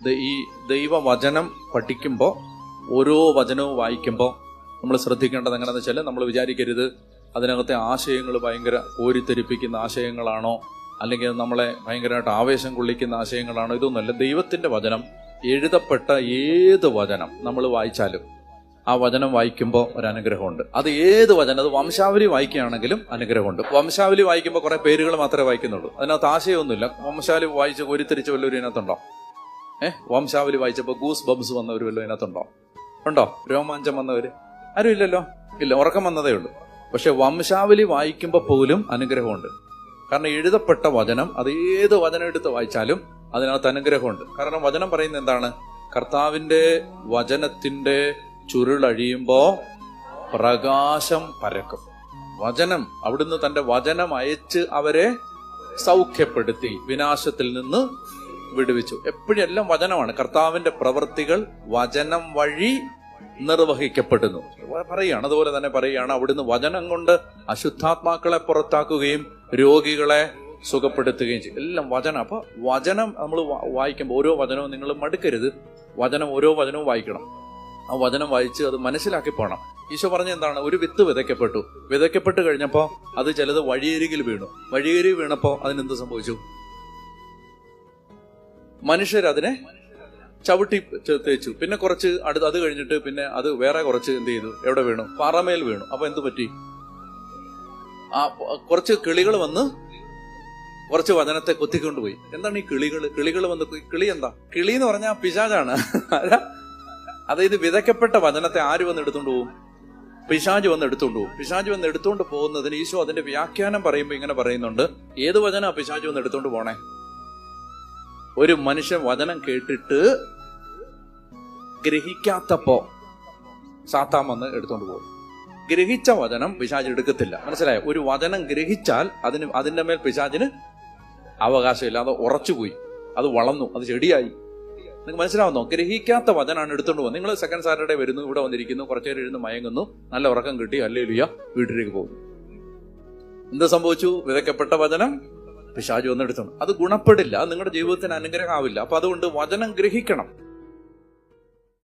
ഈ ദൈവവചനം പഠിക്കുമ്പോൾ, ഓരോ വചനവും വായിക്കുമ്പോൾ നമ്മൾ ശ്രദ്ധിക്കേണ്ടത് എങ്ങനെയാണെന്ന് വെച്ചാൽ, നമ്മൾ വിചാരിക്കരുത് അതിനകത്തെ ആശയങ്ങൾ ഭയങ്കര കോരിത്തെരിപ്പിക്കുന്ന ആശയങ്ങളാണോ, അല്ലെങ്കിൽ നമ്മളെ ഭയങ്കരമായിട്ട് ആവേശം കൊള്ളിക്കുന്ന ആശയങ്ങളാണോ. ഇതൊന്നുമല്ല. ദൈവത്തിൻ്റെ വചനം, എഴുതപ്പെട്ട ഏത് വചനം നമ്മൾ വായിച്ചാലും ആ വചനം വായിക്കുമ്പോൾ ഒരു അനുഗ്രഹമുണ്ട്. അത് ഏത് വചനം, അത് വംശാവലി വായിക്കുകയാണെങ്കിലും അനുഗ്രഹമുണ്ട്. വംശാവലി വായിക്കുമ്പോൾ കുറേ പേരുകൾ മാത്രമേ വായിക്കുന്നുള്ളൂ, അതിനകത്ത് ആശയമൊന്നുമില്ല. വംശാവലി വായിച്ച് കോരിത്തെരിച്ച വല്ലവരും ഇതിനകത്തുണ്ടോ? വംശാവലി വായിച്ചപ്പോൾ ഗൂസ് ബംസ് വന്നവർ വല്ലതും ഇതിനകത്തുണ്ടോ? ഉണ്ടോ? രോമാഞ്ചം വന്നവർ ആരും ഇല്ലല്ലോ. ഇല്ല, ഉറക്കം വന്നതേ ഉള്ളൂ. പക്ഷെ വംശാവലി വായിക്കുമ്പോൾ പോലും അനുഗ്രഹമുണ്ട്. കാരണം എഴുതപ്പെട്ട വചനം, അത് ഏത് വചനം എടുത്ത് വായിച്ചാലും അതിനകത്ത് അനുഗ്രഹമുണ്ട്. കാരണം വചനം പറയുന്നത് എന്താണ്? കർത്താവിൻ്റെ വചനത്തിൻ്റെ ചുരുളഴിയുമ്പോൾ പ്രകാശം പരക്കും. വചനം, അവിടുന്ന് തന്റെ വചനം അയച്ച് അവരെ സൗഖ്യപ്പെടുത്തി, വിനാശത്തിൽ നിന്ന് വിടുവിച്ചു. എപ്പോഴും എല്ലാം വചനമാണ്. കർത്താവിന്റെ പ്രവൃത്തികൾ വചനം വഴി നിർവഹിക്കപ്പെടുന്നു പറയുകയാണ്. അതുപോലെ തന്നെ പറയുകയാണ്, അവിടുന്ന് വചനം കൊണ്ട് അശുദ്ധാത്മാക്കളെ പുറത്താക്കുകയും രോഗികളെ സുഖപ്പെടുത്തുകയും ചെയ്യും. എല്ലാം വചനം. അപ്പൊ വചനം നമ്മൾ വായിക്കുമ്പോൾ ഓരോ വചനവും നിങ്ങൾ മടുക്കരുത്. വചനം, ഓരോ വചനവും വായിക്കണം. ആ വചനം വായിച്ച് അത് മനസ്സിലാക്കി പോകണം. ഈശോ പറഞ്ഞ എന്താണ്? ഒരു വിത്ത് വിതയ്ക്കപ്പെട്ട് കഴിഞ്ഞപ്പോൾ അത് ചിലത് വഴിയരികിൽ വീണു. വഴിയരികിൽ വീണപ്പോൾ അതിനെന്ത് സംഭവിച്ചു? മനുഷ്യരതിനെ ചവിട്ടി തേച്ചു. പിന്നെ കുറച്ച് അത് കഴിഞ്ഞിട്ട് പിന്നെ അത് വേറെ കുറച്ച് എന്ത് ചെയ്തു? എവിടെ വീണു? പാറമേൽ വീണു. അപ്പൊ എന്തു പറ്റി? ആ കുറച്ച് കിളികൾ വന്ന് കുറച്ച് വചനത്തെ കൊത്തിക്കൊണ്ടുപോയി. എന്താണ് ഈ കിളികൾ വന്ന്? കിളി എന്താ? കിളി എന്ന് പറഞ്ഞാൽ പിശാചാണ്. അതായത് വിതയ്ക്കപ്പെട്ട വചനത്തെ ആര് വന്ന് എടുത്തോണ്ട് പോകും? പിശാച് വന്ന് എടുത്തോണ്ട് പോകും. പിശാച് വന്ന് എടുത്തോണ്ട് പോകുന്നതിന് ഈശോ അതിന്റെ വ്യാഖ്യാനം പറയുമ്പോൾ ഇങ്ങനെ പറയുന്നുണ്ട്. ഏത് വചനം പിശാച് വന്ന് എടുത്തോണ്ട് പോണേ? ഒരു മനുഷ്യൻ വചനം കേട്ടിട്ട് ഗ്രഹിക്കാത്തപ്പോ സാത്താൻ വന്ന് എടുത്തോണ്ട് പോകും. ഗ്രഹിച്ച വചനം പിശാച് എടുക്കത്തില്ല. മനസ്സിലായോ? ഒരു വചനം ഗ്രഹിച്ചാൽ അതിന്റെ മേൽ പിശാചിന് അവകാശമില്ല. അത് ഉറച്ചുപോയി, അത് വളർന്നു, അത് ചെടിയായി. നിങ്ങൾക്ക് മനസ്സിലാവുന്നോ? ഗ്രഹിക്കാത്ത വചനാണ് എടുത്തോണ്ട് പോകുന്നത്. നിങ്ങൾ സെക്കൻഡ് സാറ്റർഡേ വരുന്നു, ഇവിടെ വന്നിരിക്കുന്നു, കുറച്ചേരം ഇരുന്ന് മയങ്ങുന്നു, നല്ല ഉറക്കം കിട്ടി, ഹല്ലേലൂയ, വീട്ടിലേക്ക് പോകുന്നു. എന്ത് സംഭവിച്ചു? വിതയ്ക്കപ്പെട്ട വചനം പിശാച് വന്നെടുത്തോണ്ട്. അത് ഗുണപ്പെടില്ല, അത് നിങ്ങളുടെ ജീവിതത്തിന് അനുഗ്രഹമാവില്ല. അപ്പൊ അതുകൊണ്ട് വചനം ഗ്രഹിക്കണം.